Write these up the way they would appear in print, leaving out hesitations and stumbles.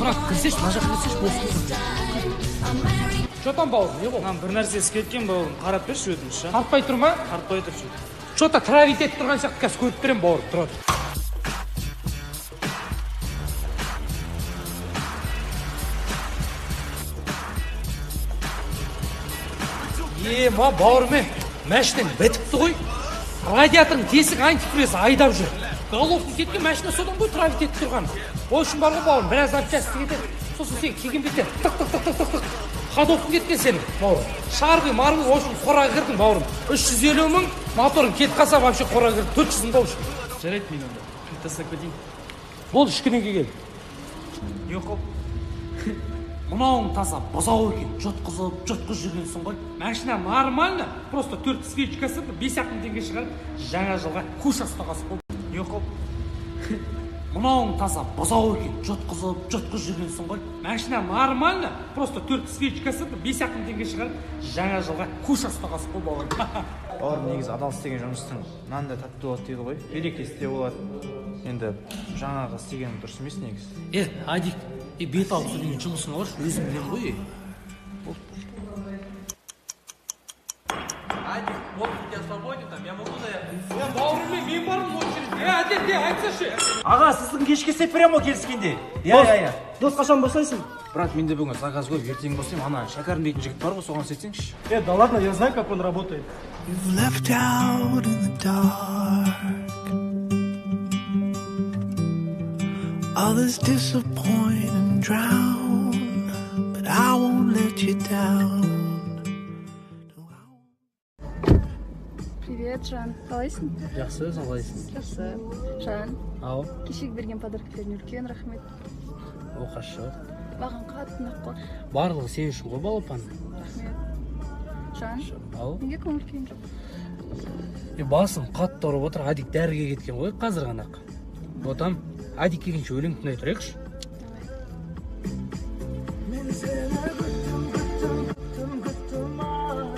Бірақ кірсеш, мына жаққа кірсеш болсын. Что там, бауырым, не болды? Бір нәрсе ескерткен бауырым, қарап берші өтініш. Қартпай тұр ма? Қартпай тұршы. Что-то травить етіп тұрған сияқты қазір көріп берем, бауырым, тұрады. Ма бауырым, мәшінен бітіпті ғой. Радиаторың тесік антифрез айдап жүр. Головкин кеткен мәшіне содан ғой травить етіп тұрған. Ол үшін бар ғой бауырым, біраз запчасты кетеді. Сосын сен келген бетте тық-тық-тық-тық-тық. Ходовкин кеткен сенің, бауырым. Шарғы, марғы, ол үшін қораға кірдің, бауырым. 350 мың, моторың кетіп қалса, вообще қораға кірдің, 400 мың бауырым. Жарайды мен онда. Тастап кетейін. Бол, ішкіден келген. Жоқ ол. Мынауың таза бұзау екен, жұтқыз жүргенсің ғой. Машина нормально, просто 4 свечкасы 5-ақ мың теңге шығарып, жаңа жылға куш астағасы болды. Жоқ ол. Мынауың таза бұзау екен, жұтқыз жүргенсің ғой. Машина нормально, просто 4 свечкасы 5-ақ мың теңге шығарып, жаңа жылға куш астағасы болды, бауырым. Бауырым, негізі адал істеген жұмыстың мынандай тәтті болады дейді ғой. Берекесі болады. Енді жаңағы істеген дұрыс емес негізі. Адик, бет алып деген жұмысың бар, өзім білем ғой. Адик, вот я свободен, там я могу заехать. Бауырым, мен барым очередь. Әдетте, айтсашы. Аға, сіздің кешке істеп берем ғой келіскенде. Иә. Дос, қашан босайсың? Брат, менде бүгін заказ ғой, ертең босаймын. Ана Шәкәрім дейтін жігіт бар ғой, соған істетсеңші. Да ладно, я знаю, как он работает. You've left out in the dark. Others disappoint and drown, but I won't let you down. Привет, Жан. Қалайсың? Жақсы, қалайсың? Жақсы. Жан, Ау, кешегі берген подаркаларың үлкен рахмет. оқашы. Маған қатты ұнап қалды. Барлығы сен үшін ғой, балапан. Рахмет. Жан, Ау. неге көңіл күйің жоқ? Басым қатты ауырып отыр, Адик дәріге кеткен ғой, қазір ғана. Ботам, Адик келгенше өлең тыңдай тұрайықшы.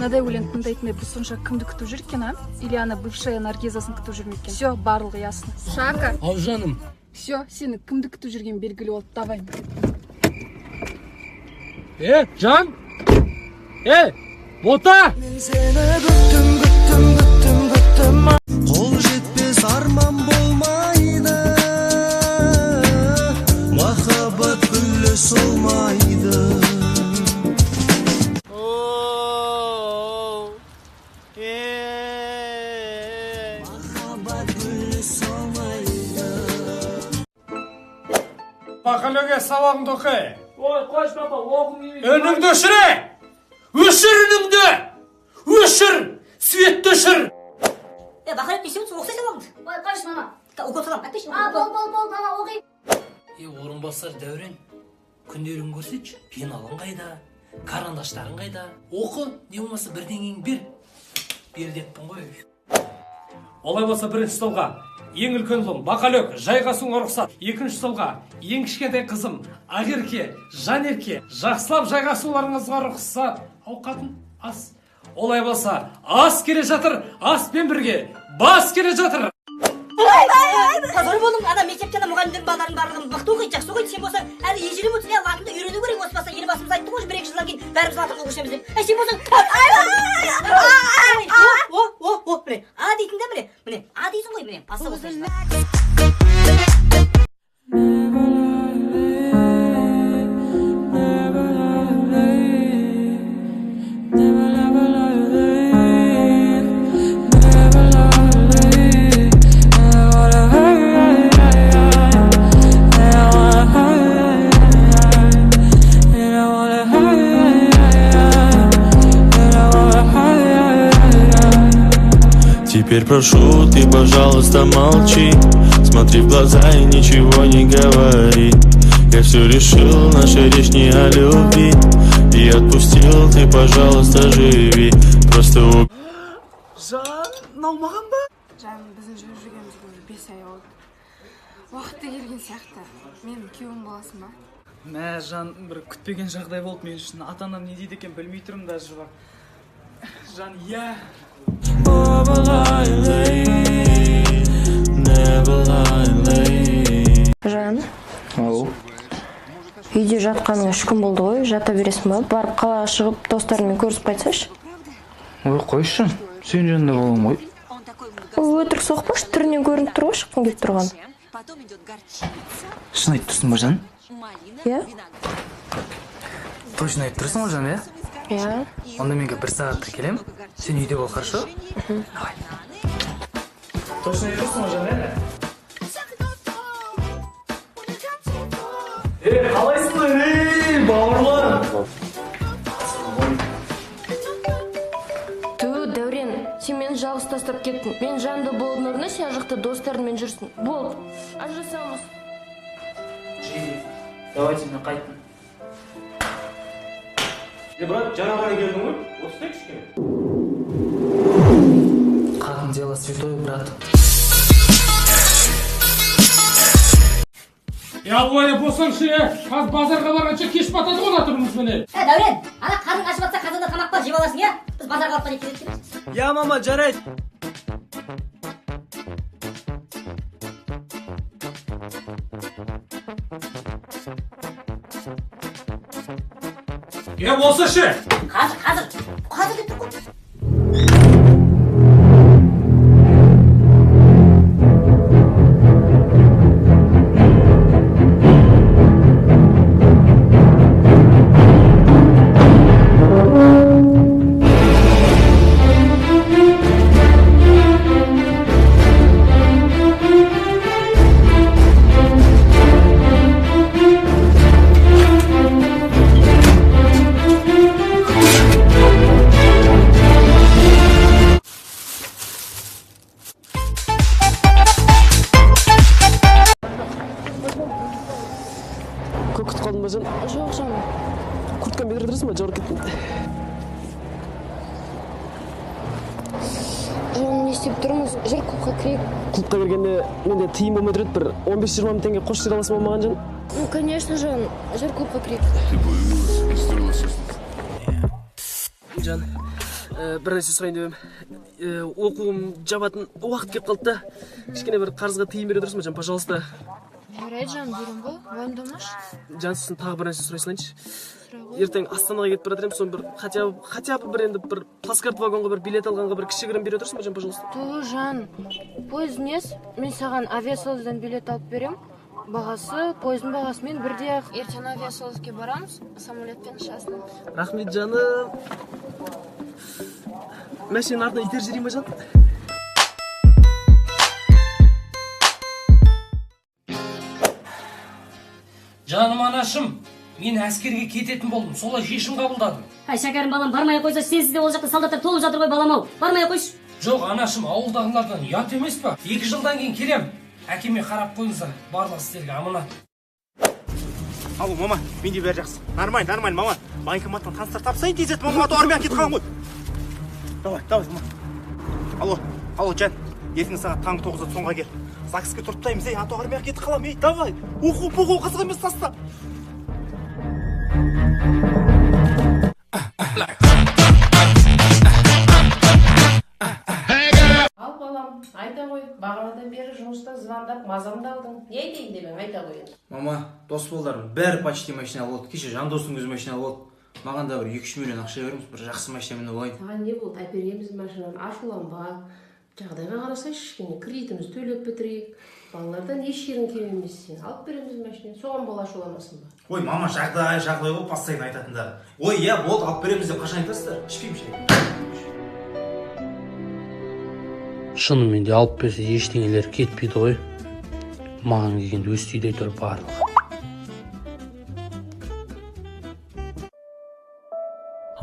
Мынадай өлең тыңдайтындай бұл сонша кімді күтіп жүр екен, а? Или ана бывшая наргизасын күтіп жүр ме екен? Все, барлығы ясно. Шака, Ау, жаным. все, сені кімді күтіп жүрген белгілі болды. Давай. Жан? Бота! Қол жетпес арман болмайды, махаббат гүлі солмайды. Махаббат гүлі солмайды. Бақалөге сабағыңды оқы. Ой, қойш, папа, оқым емес. Өніңді өшіре! Өшір үніңді! Өшір! Светті өшір! Бақалеп неше болсын, оқысай сабағыңды. Ой, қаш, мама. Оқып салам, әттеші. Бол, мама, оқи. Орынбасар Дәурен, күнделігін көрсетші, пеналың қайда, карандаштарың қайда, оқы, не болмаса бірдеңең бер деппін ғой. Олай болса бірінші столға ең үлкен ұлым Бақалөк жайғасуыңа рұқсат, екінші столға ең кішкентай қызым Ақерке, Жанерке жақсылап жайғасуларыңызға рұқсат. Ауқатын ас. Олай болса ас келе жатыр, аспен бірге бас келе жатыр. Қазір болым, ана мектептен мұғалімдердің балалардың барлығын мықты оқиды, жақсы оқиды. Сен болса, әлі ежелеп өтсін, латынды үйрену керек. Осы болса, елбасымыз айтты ғой, 1-2 жылдан кейін бәріміз латын оқышамыз деп. Сен болсаң, міне, а дейтін де міне, а дейсің ғой, міне, паса осылай. Теперь прошу, ты, пожалуйста, молчи. Смотри в глаза и ничего не говори. Я все решил, наша речь не о любви. И отпустил, ты, пожалуйста, живи. Просто Жан, наумаған ба? Жан, біздің жүргенімізге уже 5 ай болды. Уақыты келген сияқты. Менің күйеуім боласың ба? Мә, Жан, бір күтпеген жағдай болды мен үшін. Ата-анам не дейді екен білмей тұрмын даже бар. Жан, иә. Жан? Ау. Үй жатқаныңа 3 күн болды ғой, жата бересің ба? Барып қалаға шығып достарыңмен көрісіп қайтсайшы. Ой, қойшы, сен жанында болам ғой. Өтірік соқпашы, түрінен көрініп тұр ғой шыққың келіп тұрған. Шын айтып тұрсың ба, жан? Иә? Точно айтып тұрсың ба, жан, иә? Иә. Онда менге 1 сағатта келем. Сен үйде бол, хорошо? Давай. Точно айтып тұрсың ба, жан, иә? Қалайсыңдар, бауырлар? Дәурен, сен мені жалғыз тастап кеттің. Мен жанды болудың орнына сен жақта достарыңмен жүрсің. Болды, ажырасамыз. Давайте, мен қайттым. Брат, жаңа ғана келдің ғой? Осылай кішкене. Қатын дело святой, брат. Ойна болсаңшы, қаз базарға барғанша кеш батады ғой отырмыз міне. Дәурен, ана қарның ашып атса қазанда тамақ бар жеп аласың, иә? Біз базарға барып кетіп келеміз. Я, мама, жарайды. Болсашы. Қазір деп тұр ғой. Көп күтіп қалдың ба, жан? Жоқ, жаным. Куртканы бедірдірсің ба, жауыр кеттің? Жаным, не істеп тұрмыз? Жүр, клубқа кірейік. Клубқа кіргенде менде тиын болмай тұрады, бір 15-20 мың теңге қош жер аласың ба маған, жан? Ну, конечно, жаным. Жүр, клубқа кірейік. Жан, бір нәрсе сұрайын деп едім. Оқуым жабатын уақыт келіп қалды да. Кішкене бір қарызға тиын бере тұрсың ба, жан, пожалуйста. Жарайды, жаным, берем ғой. Уайымдамашы. Жан, сізден тағы бір нәрсе сұрай салайыншы. Ертең Астанаға кетіп бара жатырмын, соны бір хотя бы бір енді бір плацкарт вагонға бір билет алғанға бір кішігірім бере тұрсың ба, жан, пожалуйста. Жан, поезд нес, мен саған авиасоюздан билет алып берем. Бағасы, поездың бағасымен бірде-ақ. Ертең авиасоюзге барамыз, самолетпен ұшасың. Рахмет, жаным. Мәшиненің артына итер жіберейін ба, жан? Жаным анашым, мен әскерге кететін болдым, солай шешім қабылдадым. Шәкәрім балам, бармай қойса, сенсіз де ол жақта солдаттар толып жатыр ғой балам-ау. Бармай қойшы. Жоқ, анашым, ауылдағылардан ұят емес па? 2 жылдан кейін келем. Әкеме қарап қойыңыздар, барлық істерге аманат. Алло, мама, менде бәрі жақсы. Нормально, мама. Банкоматтан таныстар тапсайын тезет, мама, аты армияға кетіп қалған ғой. Давай, мама. Алло, Жан, ертең сағат таңғы 9-да сонға кел. ЗАГСке тұрыптаймыз, аты армияға кетіп қалам, давай. Оқу қызық емес таста. Ал балам, айта ғой, бағанадан бері жұмыста звондап мазамды алдың. Не айтайын демең, айта ғой енді. Мама, дос болдарым, бәрі почти машина болды. Кеше Жан достың өзі машина болды. Маған да бір 2-3 миллион ақша беріңіз, бір жақсы машина мініп алайын. Саған не болды? Әпереміз машинаны, ашуланба. Жағдайға қарасай, кішкене кредитіміз төлеп бітірейік. Балалардан еш жерің кем емес сен. Алып береміз машинаны, соған бола ашуланасың ба? Ой, мама, жағдай ғой, постоянно айтатындар. Ой, иә, болды, алып береміз деп қашан айтасыздар? Ішпеймін шай. Шынымен де алып берсе ештеңелер кетпейді ғой. Маған келгенде өз түйдей тұр барлығы.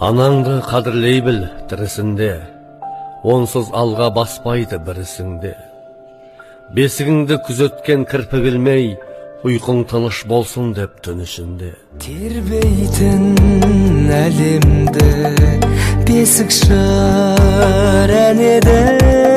Анаңды қадірлей біл тірісінде, онсыз алға баспайды бірісіңде. Бесігіңді күзеткен кірпік ілмей, ұйқың тыныш болсын деп түн ішінде. Тербейтін әлемді бесік шыр әнеді.